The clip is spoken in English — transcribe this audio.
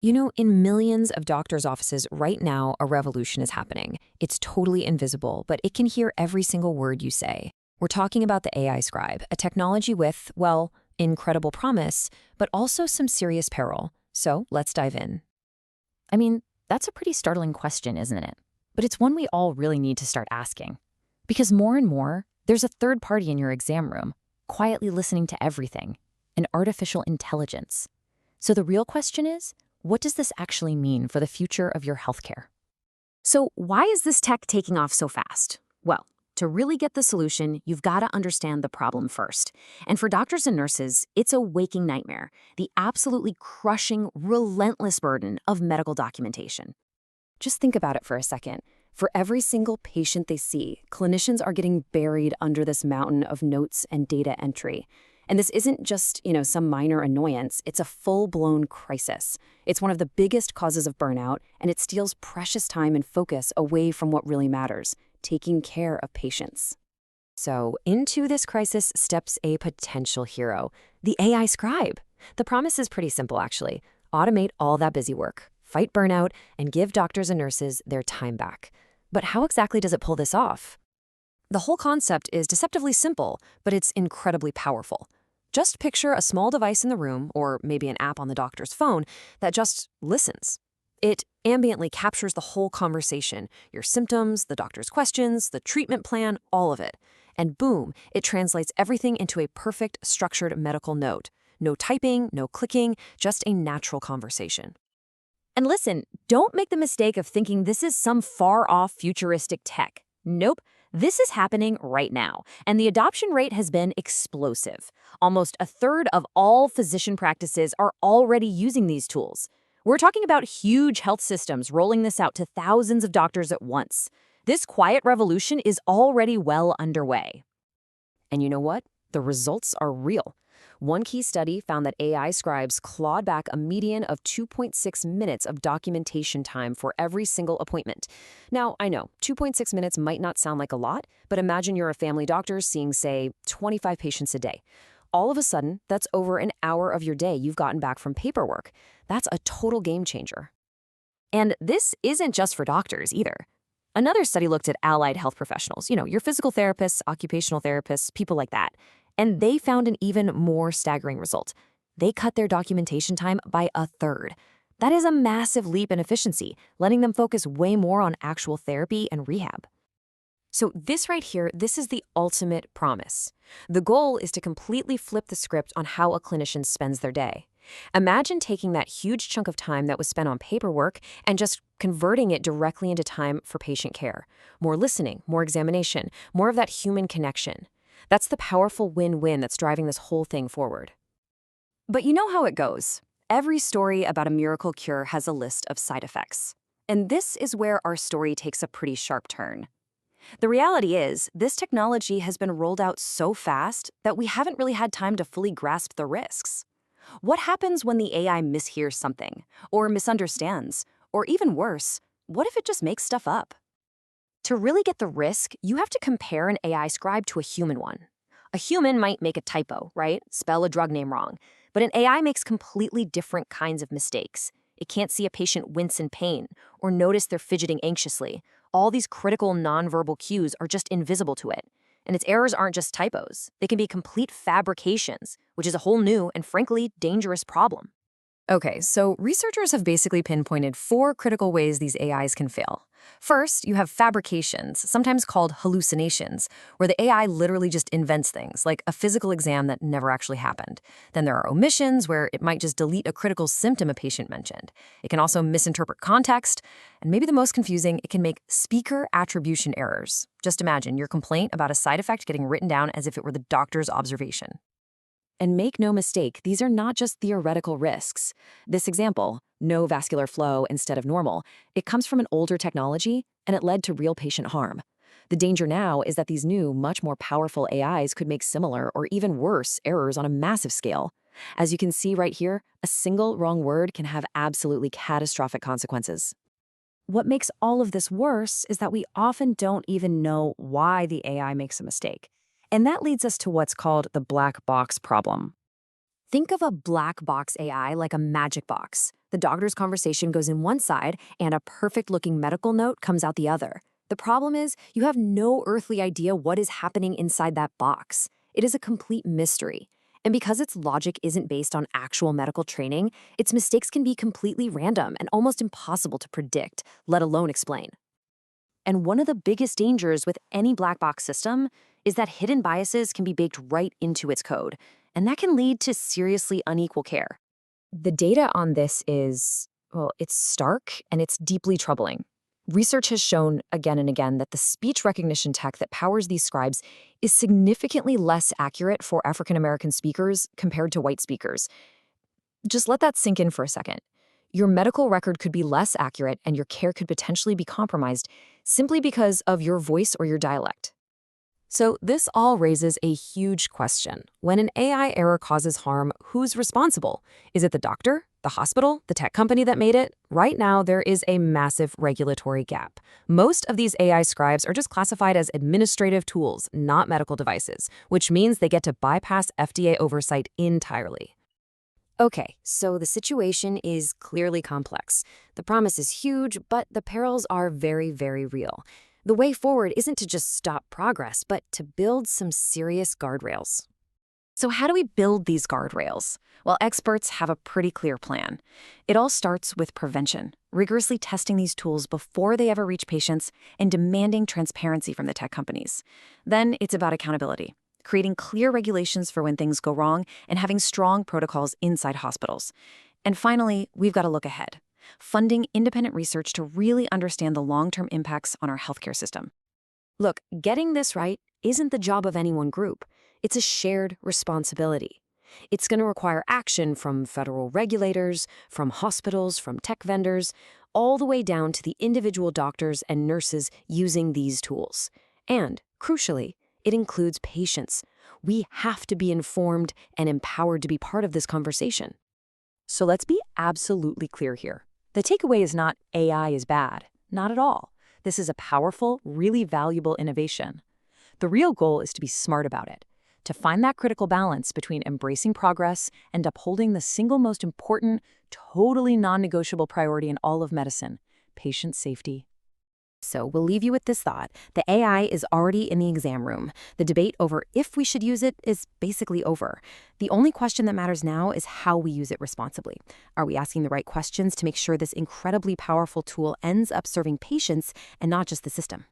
You know, in millions of doctors' offices right now, a revolution is happening. It's totally invisible, but it can hear every single word you say. We're talking about the AI Scribe, a technology with, well, incredible promise, but also some serious peril. So let's dive in. I mean, that's a pretty startling question, isn't it? But it's one we all really need to start asking. Because more and more, there's a third party in your exam room, quietly listening to everything, an artificial intelligence. So the real question is, what does this actually mean for the future of your healthcare? So why is this tech taking off so fast? Well, to really get the solution, you've got to understand the problem first. And for doctors and nurses, it's a waking nightmare, the absolutely crushing, relentless burden of medical documentation. Just think about it for a second. For every single patient they see, clinicians are getting buried under this mountain of notes and data entry. And this isn't just, some minor annoyance, it's a full-blown crisis. It's one of the biggest causes of burnout, and it steals precious time and focus away from what really matters, taking care of patients. So into this crisis steps a potential hero, the AI Scribe. The promise is pretty simple, actually. Automate all that busy work, fight burnout, and give doctors and nurses their time back. But how exactly does it pull this off? The whole concept is deceptively simple, but it's incredibly powerful. Just picture a small device in the room, or maybe an app on the doctor's phone, that just listens. It ambiently captures the whole conversation, your symptoms, the doctor's questions, the treatment plan, all of it. And boom, it translates everything into a perfect, structured medical note. No typing, no clicking, just a natural conversation. And listen, don't make the mistake of thinking this is some far-off futuristic tech. Nope. This is happening right now, and the adoption rate has been explosive. Almost a third of all physician practices are already using these tools. We're talking about huge health systems rolling this out to thousands of doctors at once. This quiet revolution is already well underway. And you know what? The results are real. One key study found that AI scribes clawed back a median of 2.6 minutes of documentation time for every single appointment. Now, I know, 2.6 minutes might not sound like a lot, but imagine you're a family doctor seeing, say, 25 patients a day. All of a sudden, that's over an hour of your day you've gotten back from paperwork. That's a total game changer. And this isn't just for doctors either. Another study looked at allied health professionals, your physical therapists, occupational therapists, people like that. And they found an even more staggering result. They cut their documentation time by a third. That is a massive leap in efficiency, letting them focus way more on actual therapy and rehab. So this right here, this is the ultimate promise. The goal is to completely flip the script on how a clinician spends their day. Imagine taking that huge chunk of time that was spent on paperwork and just converting it directly into time for patient care. More listening, more examination, more of that human connection. That's the powerful win-win that's driving this whole thing forward. But you know how it goes. Every story about a miracle cure has a list of side effects. And this is where our story takes a pretty sharp turn. The reality is, this technology has been rolled out so fast that we haven't really had time to fully grasp the risks. What happens when the AI mishears something, or misunderstands, or even worse, what if it just makes stuff up? To really get the risk, you have to compare an AI scribe to a human one. A human might make a typo, right? Spell a drug name wrong. But an AI makes completely different kinds of mistakes. It can't see a patient wince in pain or notice they're fidgeting anxiously. All these critical nonverbal cues are just invisible to it. And its errors aren't just typos. They can be complete fabrications, which is a whole new and frankly dangerous problem. Okay, so researchers have basically pinpointed 4 critical ways these AIs can fail. First, you have fabrications, sometimes called hallucinations, where the AI literally just invents things, like a physical exam that never actually happened. Then there are omissions, where it might just delete a critical symptom a patient mentioned. It can also misinterpret context, and maybe the most confusing, it can make speaker attribution errors. Just imagine your complaint about a side effect getting written down as if it were the doctor's observation. And make no mistake, these are not just theoretical risks. This example, no vascular flow instead of normal, it comes from an older technology, and it led to real patient harm. The danger now is that these new, much more powerful AIs could make similar or even worse errors on a massive scale. As you can see right here, a single wrong word can have absolutely catastrophic consequences. What makes all of this worse is that we often don't even know why the AI makes a mistake. And that leads us to what's called the black box problem. Think of a black box AI like a magic box. The doctor's conversation goes in one side, and a perfect-looking medical note comes out the other. The problem is, you have no earthly idea what is happening inside that box. It is a complete mystery. And because its logic isn't based on actual medical training, its mistakes can be completely random and almost impossible to predict, let alone explain. And one of the biggest dangers with any black box system is that hidden biases can be baked right into its code, and that can lead to seriously unequal care. The data on this is, well, it's stark and it's deeply troubling. Research has shown again and again that the speech recognition tech that powers these scribes is significantly less accurate for African American speakers compared to white speakers. Just let that sink in for a second. Your medical record could be less accurate and your care could potentially be compromised simply because of your voice or your dialect. So this all raises a huge question. When an AI error causes harm, who's responsible? Is it the doctor, the hospital, the tech company that made it? Right now, there is a massive regulatory gap. Most of these AI scribes are just classified as administrative tools, not medical devices, which means they get to bypass FDA oversight entirely. Okay, so the situation is clearly complex. The promise is huge, but the perils are very, very real. The way forward isn't to just stop progress, but to build some serious guardrails. So how do we build these guardrails? Well, experts have a pretty clear plan. It all starts with prevention, rigorously testing these tools before they ever reach patients and demanding transparency from the tech companies. Then it's about accountability, creating clear regulations for when things go wrong and having strong protocols inside hospitals. And finally, we've got to look ahead, funding independent research to really understand the long-term impacts on our healthcare system. Look, getting this right isn't the job of any one group. It's a shared responsibility. It's going to require action from federal regulators, from hospitals, from tech vendors, all the way down to the individual doctors and nurses using these tools. And, crucially, it includes patients. We have to be informed and empowered to be part of this conversation. So let's be absolutely clear here. The takeaway is not AI is bad. Not at all. This is a powerful, really valuable innovation. The real goal is to be smart about it, to find that critical balance between embracing progress and upholding the single most important, totally non-negotiable priority in all of medicine, patient safety. So we'll leave you with this thought. The AI is already in the exam room. The debate over if we should use it is basically over. The only question that matters now is how we use it responsibly. Are we asking the right questions to make sure this incredibly powerful tool ends up serving patients and not just the system?